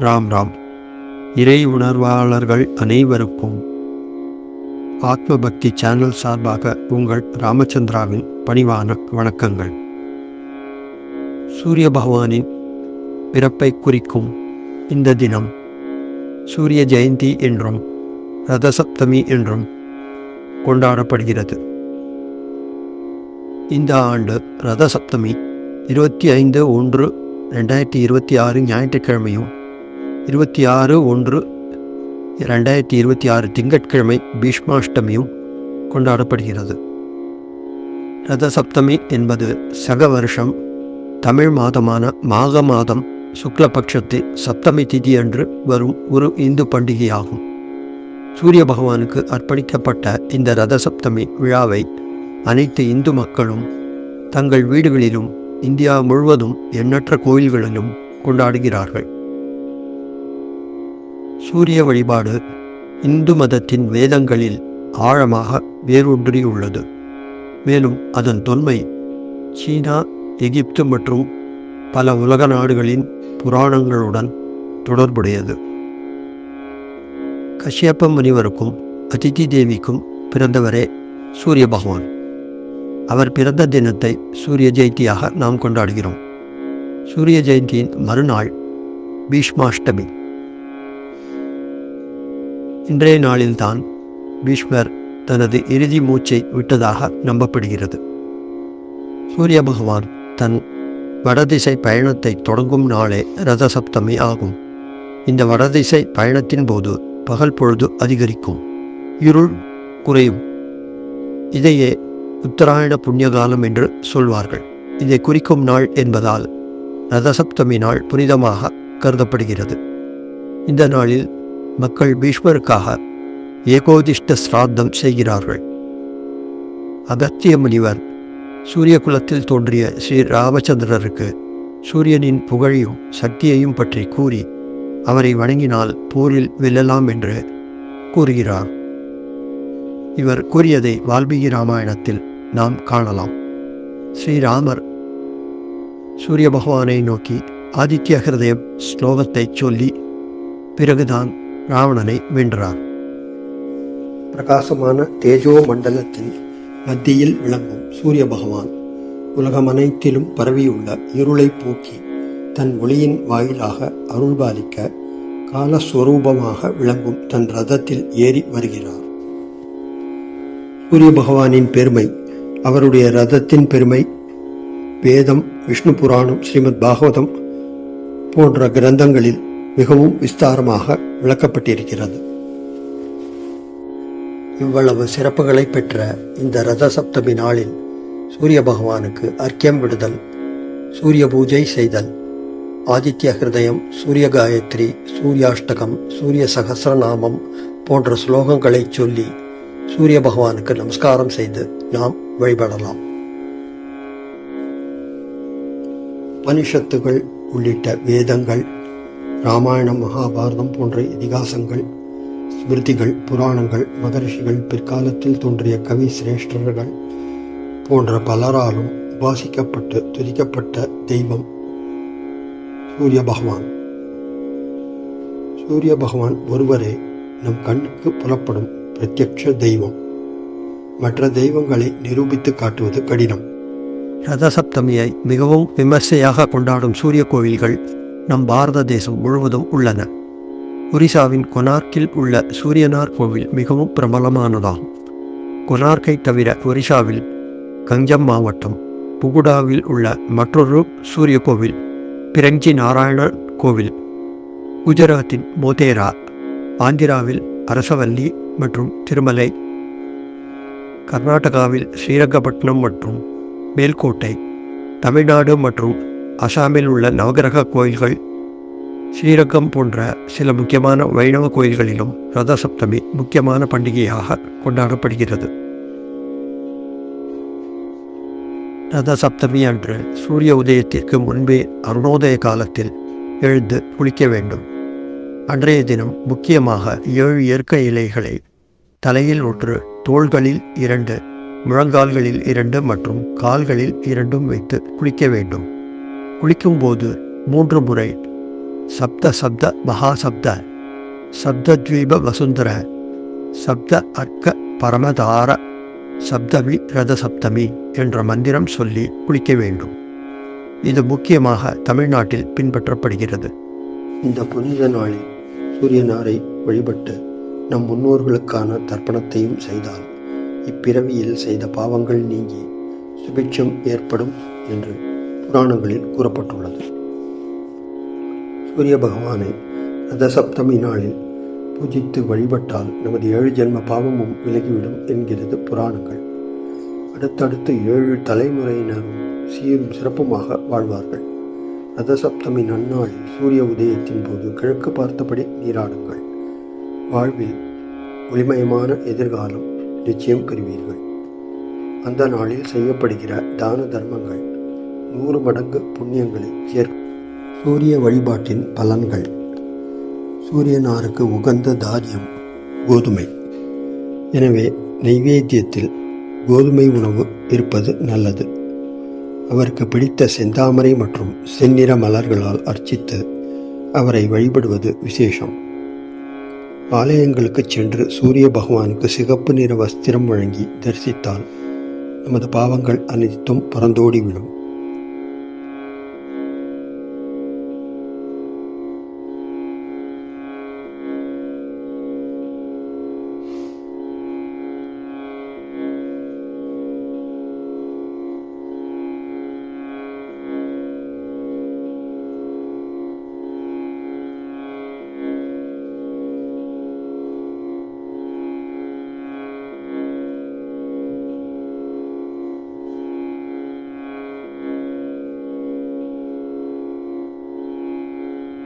ராம் ராம். இறை உணர்வாளர்கள் அனைவருக்கும் ஆத்ம பக்தி சேனல் சார்பாக உங்கள் ராமச்சந்திராவின் பணிவான வணக்கங்கள். சூரிய பகவானின் பிறப்பை குறிக்கும் இந்த தினம் சூரிய ஜெயந்தி என்றும் ரதசப்தமி என்றும் கொண்டாடப்படுகிறது. இந்த ஆண்டு ரதசப்தமி 25/1/2026 ஞாயிற்றுக்கிழமையும் 26/1/2026 திங்கட்கிழமை பீஷ்மாஷ்டமியும் கொண்டாடப்படுகிறது. ரதசப்தமி என்பது சக வருஷம் தமிழ் மாதமான மாக மாதம் சுக்லபட்சத்தில் சப்தமி திதி அன்று வரும் ஒரு இந்து பண்டிகையாகும். சூரிய பகவானுக்கு அர்ப்பணிக்கப்பட்ட இந்த ரதசப்தமி விழாவை அனைத்து இந்து மக்களும் தங்கள் வீடுகளிலும் இந்தியா முழுவதும் எண்ணற்ற கோயில்களிலும் கொண்டாடுகிறார்கள். சூரிய வழிபாடு இந்து மதத்தின் வேதங்களில் ஆழமாக வேரூன்றியுள்ளது. மேலும் அதன் தொன்மை சீனா, எகிப்து மற்றும் பல உலக நாடுகளின் புராணங்களுடன் தொடர்புடையது. கஷ்யப்ப முனிவருக்கும் அதிதி தேவிக்கும் பிறந்தவரே சூரிய பகவான். அவர் பிறந்த தினத்தை சூரிய ஜெயந்தியாக நாம் கொண்டாடுகிறோம். சூரிய ஜெயந்தியின் மறுநாள் பீஷ்மாஷ்டமி. இன்றைய நாளில்தான் பீஷ்மர் தனது இறுதி மூச்சை விட்டதாக நம்பப்படுகிறது. சூரிய பகவான் தன் வடதிசை பயணத்தை தொடங்கும் நாளே ரதசப்தமி ஆகும். இந்த வடதிசை பயணத்தின் போது பகல் பொழுது அதிகரிக்கும், இருள் குறையும். இதையே உத்தராயண புண்ணியகாலம் என்று சொல்வார்கள். இதை குறிக்கும் நாள் என்பதால் ரதசப்தமி நாள் புனிதமாக கருதப்படுகிறது. இந்த நாளில் மக்கள் பீஷ்மருக்காக ஏகோதிஷ்ட சிராத்தம் செய்கிறார்கள். அகத்திய முனிவர் சூரிய குலத்தில் தோன்றிய ஸ்ரீ ராமச்சந்திரருக்கு சூரியனின் புகழையும் சக்தியையும் பற்றி கூறி அவரை வணங்கினால் போரில் வெல்லலாம் என்று கூறுகிறார். இவர் கூறியதை வால்மீகி ராமாயணத்தில் நாம் காணலாம். ஸ்ரீராமர் சூரிய பகவானை நோக்கி ஆதித்ய ஹிருதயம் ஸ்லோகத்தை சொல்லி பிறகுதான் ராவணனை வென்றார். பிரகாசமான தேஜோ மண்டலத்தின் மத்தியில் விளங்கும் சூரிய பகவான் உலகமனைத்திலும் பரவியுள்ள இருளை போக்கி தன் ஒளியின் வாயிலாக அருள்பாலிக்க காலஸ்வரூபமாக விளங்கும் தன் ரதத்தில் ஏறி வருகிறார். சூரிய பகவானின் பெருமை, அவருடைய ரதத்தின் பெருமை வேதம், விஷ்ணு புராணம், ஸ்ரீமத் பாகவதம் போன்ற கிரந்தங்களில் மிகவும் விஸ்தாரமாக விளக்கப்பட்டிருக்கிறது. இவ்வளவு சிறப்புகளை பெற்ற இந்த ரதசப்தமி நாளில் சூரிய பகவானுக்கு அர்க்கியம் விடுதல், சூரிய பூஜை செய்தல், ஆதித்ய ஹிருதயம், சூரிய காயத்ரி, சூர்யாஷ்டகம், சூரிய சகசிரநாமம் போன்ற ஸ்லோகங்களை சொல்லி சூரிய பகவானுக்கு நமஸ்காரம் செய்து நாம் வழிபடலாம். உபனிஷத்துகள் உள்ளிட்ட வேதங்கள், ராமாயணம், மகாபாரதம் போன்ற இதிகாசங்கள், ஸ்மிருதிகள், புராணங்கள், மகரிஷிகள், பிற்காலத்தில் தோன்றிய கவி சிரேஷ்டர்கள் போன்ற பலராலும் உபாசிக்கப்பட்டு துதிக்கப்பட்ட தெய்வம் சூரிய பகவான். சூரிய பகவான் ஒருவரே நம் கண்ணுக்கு புலப்படும் பிரத்யக்ஷ தெய்வம். மற்ற தெய்வங்களை நிரூபித்து காட்டுவது கடினம். ரதசப்தமியை மிகவும் விமர்சையாக கொண்டாடும் சூரிய கோவில்கள் நம் பாரத தேசம் முழுவதும் உள்ளன. ஒரிசாவின் கொனார்க்கில் உள்ள சூரியனார் கோவில் மிகவும் பிரபலமானதாகும். கொனார்க்கை தவிர ஒரிசாவில் கஞ்சம் மாவட்டம் புகுடாவில் உள்ள மற்றொரு சூரிய கோவில் பிரஞ்சி நாராயணர் கோவில், குஜராத்தின் மோதேரா, ஆந்திராவில் அரசவல்லி மற்றும் திருமலை, கர்நாடகாவில் ஸ்ரீரங்கப்பட்டினம் மற்றும் மேல்கோட்டை, தமிழ்நாடு மற்றும் அசாமில் உள்ள நவகிரக கோயில்கள், ஸ்ரீரங்கம் போன்ற சில முக்கியமான வைணவ கோயில்களிலும் ரதசப்தமி முக்கியமான பண்டிகையாக கொண்டாடப்படுகிறது. ரதசப்தமி அன்று சூரிய உதயத்திற்கு முன்பே அருணோதய காலத்தில் எழுந்து குளிக்க வேண்டும். அன்றைய தினம் முக்கியமாக 7 இயற்கை இலைகளை தலையில் 1, தோள்களில் 2, முழங்கால்களில் 2 மற்றும் கால்களில் 2 வைத்து குளிக்க வேண்டும். குளிக்கும்போது 3 முறை சப்த சப்த மகாசப்த சப்தத்வீப வசுந்தர சப்த அர்க்க பரமதார சப்தமி ரத சப்தமி என்ற மந்திரம் சொல்லி குளிக்க வேண்டும். இது முக்கியமாக தமிழ்நாட்டில் பின்பற்றப்படுகிறது. இந்த புனித நாளில் சூரியனாரை வழிபட்டு நம் முன்னோர்களுக்கான தர்ப்பணத்தையும் செய்தால் இப்பிறவியில் செய்த பாவங்கள் நீங்கி சுபிட்சம் ஏற்படும் என்று புராணங்களில் கூறப்பட்டுள்ளது. சூரிய பகவானை ரதசப்தமி நாளில் பூஜித்து வழிபட்டால் நமது 7 ஜென்ம பாவமும் விலகிவிடும் என்கிறது புராணங்கள். அடுத்தடுத்து 7 தலைமுறையினரும் சீரும் சிறப்புமாக வாழ்வார்கள். ரதசப்தமி நன்னாளில் சூரிய உதயத்தின் போது கிழக்கு பார்த்தபடி நீராடுங்கள். வாழ்வில் ஒளிமயமான எதிர்காலம் நிச்சயம் பெறுவீர்கள். அந்த நாளில் செய்யப்படுகிற தான தர்மங்கள் 100 மடங்கு புண்ணியங்களை சேர்க்கும். சூரிய வழிபாட்டின் பலன்கள். சூரியனாருக்கு உகந்த தானியம் கோதுமை. எனவே நைவேத்தியத்தில் கோதுமை உணவு இருப்பது நல்லது. அவருக்கு பிடித்த செந்தாமரை மற்றும் செந்நிற மலர்களால் அர்ச்சித்து அவரை வழிபடுவது விசேஷம். ஆலயங்களுக்கு சென்று சூரிய பகவானுக்கு சிகப்பு நிற வஸ்திரம் வழங்கி தரிசித்தால் நமது பாவங்கள் அனைத்தும் பறந்தோடிவிடும்.